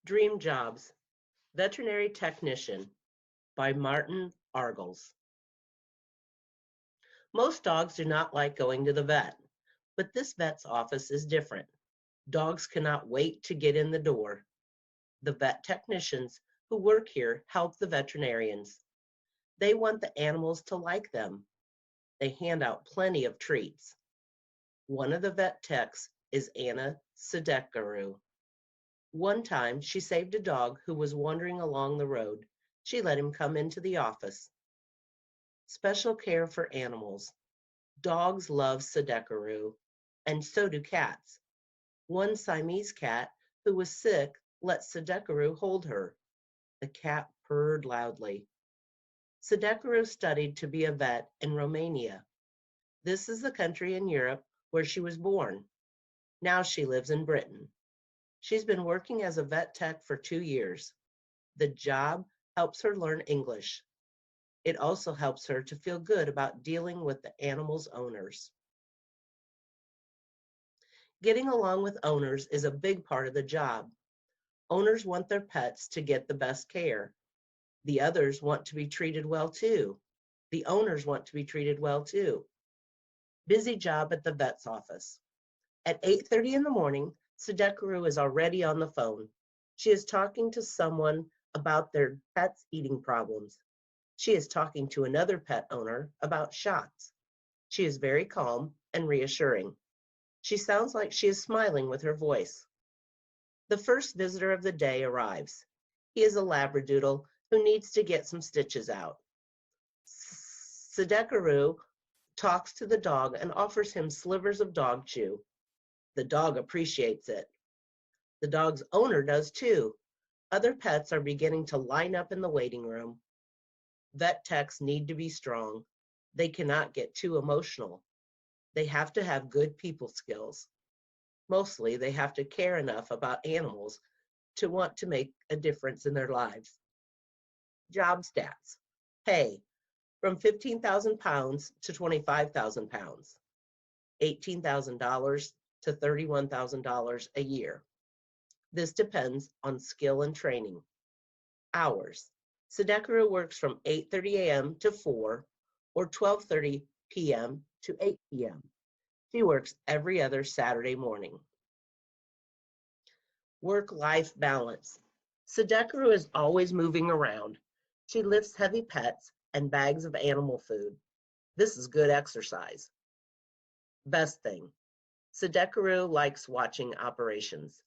Dream Jobs, Veterinary Technician by Martin Argles. Most dogs do not like going to the vet, but this vet's office is different. Dogs cannot wait to get in the door. The vet technicians who work here help the veterinarians. They want the animals to like them. They hand out plenty of treats. One of the vet techs is Anna Sedekaru. One time, she saved a dog who was wandering along the road. She let him come into the office. Special care for animals. Dogs love Sedekaru, and so do cats. One Siamese cat who was sick let Sedekaru hold her. The cat purred loudly. Sedekaru studied to be a vet in Romania. This is the country in Europe where she was born. Now she lives in Britain. She's been working as a vet tech for 2 years. The job helps her learn English. It also helps her to feel good about dealing with the animal's owners. Getting along with owners is a big part of the job. Owners want their pets to get the best care. The others want to be treated well too. The owners want to be treated well too. Busy job at the vet's office. At 8:30 in the morning, Sedekaru is already on the phone. She is talking to someone about their pet's eating problems. She is talking to another pet owner about shots. She is very calm and reassuring. She sounds like she is smiling with her voice. The first visitor of the day arrives. He is a Labradoodle who needs to get some stitches out. Sedekaru talks to the dog and offers him slivers of dog chew. The dog appreciates it. The dog's owner does too. Other pets are beginning to line up in the waiting room. Vet techs need to be strong. They cannot get too emotional. They have to have good people skills. Mostly, they have to care enough about animals to want to make a difference in their lives. Job stats. Pay from 15,000 pounds to 25,000 pounds. $18,000 to $31,000 a year. This depends on skill and training. Hours. Sedekaru works from 8:30 a.m. to 4 or 12:30 p.m. to 8 p.m. She works every other Saturday morning. Work-life balance. Sedekaru is always moving around. She lifts heavy pets and bags of animal food. This is good exercise. Best thing. Sedekaru likes watching operations.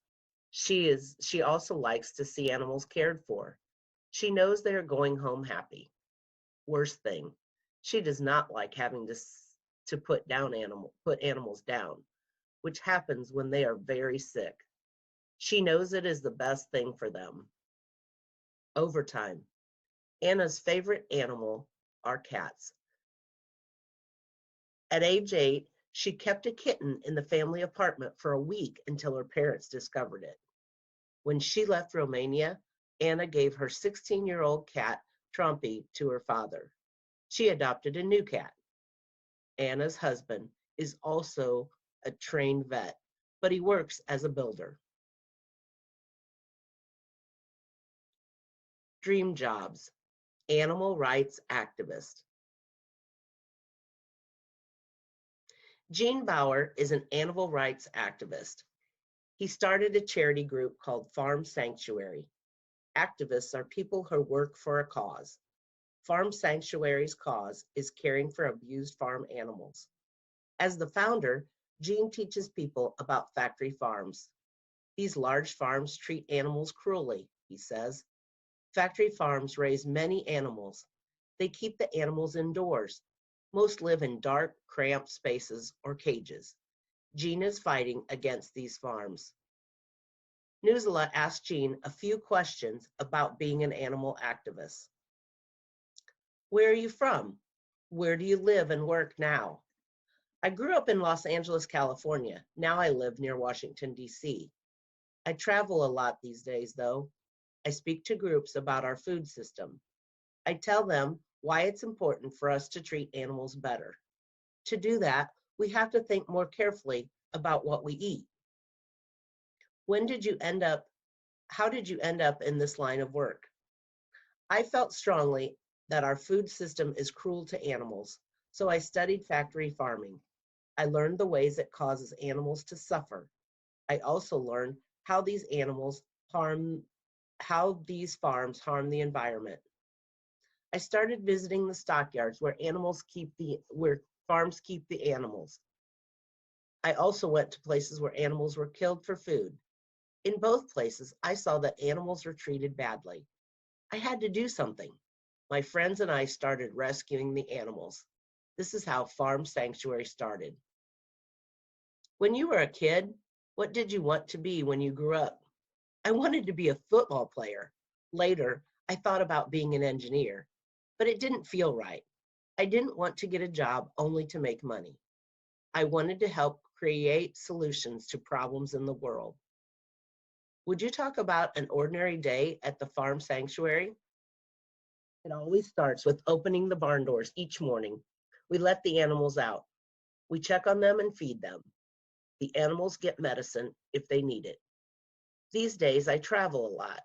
She also likes to see animals cared for. She knows they are going home happy. Worst thing. She does not like having to put animals down, which happens when they are very sick. She knows it is the best thing for them. Overtime. Anna's favorite animal are cats. At age 8, she kept a kitten in the family apartment for a week until her parents discovered it. When she left Romania, Anna gave her 16-year-old cat, Trumpy, to her father. She adopted a new cat. Anna's husband is also a trained vet, but he works as a builder. Dream jobs. Animal rights activist. Gene Bauer is an animal rights activist. He started a charity group called Farm Sanctuary. Activists are people who work for a cause. Farm Sanctuary's cause is caring for abused farm animals. As the founder, Gene teaches people about factory farms. These large farms treat animals cruelly, he says. Factory farms raise many animals. They keep the animals indoors. Most live in dark, cramped spaces or cages. Gene is fighting against these farms. Newsela asked Gene a few questions about being an animal activist. Where are you from? Where do you live and work now? I grew up in Los Angeles, California. Now I live near Washington, D.C. I travel a lot these days, though. I speak to groups about our food system. I tell them why it's important for us to treat animals better. To do that, we have to think more carefully about what we eat. When did you end up How did you end up in this line of work? I felt strongly that our food system is cruel to animals, so I studied factory farming. I learned the ways it causes animals to suffer. I also learned harm how these farms harm the environment. I started visiting the stockyards where farms keep the animals. I also went to places where animals were killed for food. In both places, I saw that animals were treated badly. I had to do something. My friends and I started rescuing the animals. This is how Farm Sanctuary started. When you were a kid, what did you want to be when you grew up? I wanted to be a football player. Later, I thought about being an engineer, but it didn't feel right. I didn't want to get a job only to make money. I wanted to help create solutions to problems in the world. Would you talk about an ordinary day at the farm sanctuary? It always starts with opening the barn doors each morning. We let the animals out. We check on them and feed them. The animals get medicine if they need it. These days, I travel a lot.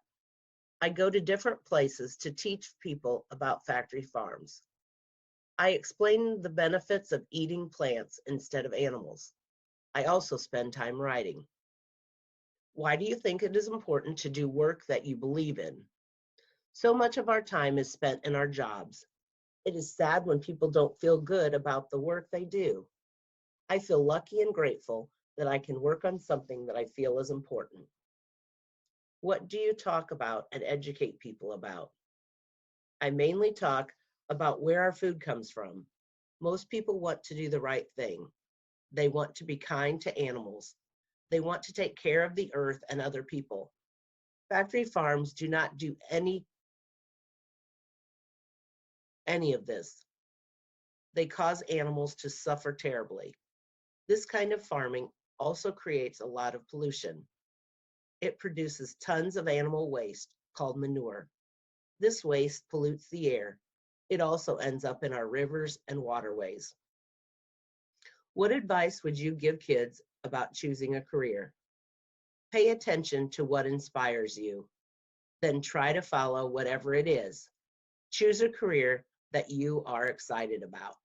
I go to different places to teach people about factory farms. I explain the benefits of eating plants instead of animals. I also spend time writing. Why do you think it is important to do work that you believe in? So much of our time is spent in our jobs. It is sad when people don't feel good about the work they do. I feel lucky and grateful that I can work on something that I feel is important. What do you talk about and educate people about? I mainly talk about where our food comes from. Most people want to do the right thing. They want to be kind to animals. They want to take care of the earth and other people. Factory farms do not do any of this. They cause animals to suffer terribly. This kind of farming also creates a lot of pollution. It produces tons of animal waste called manure. This waste pollutes the air. It also ends up in our rivers and waterways. What advice would you give kids about choosing a career? Pay attention to what inspires you, then try to follow whatever it is. Choose a career that you are excited about.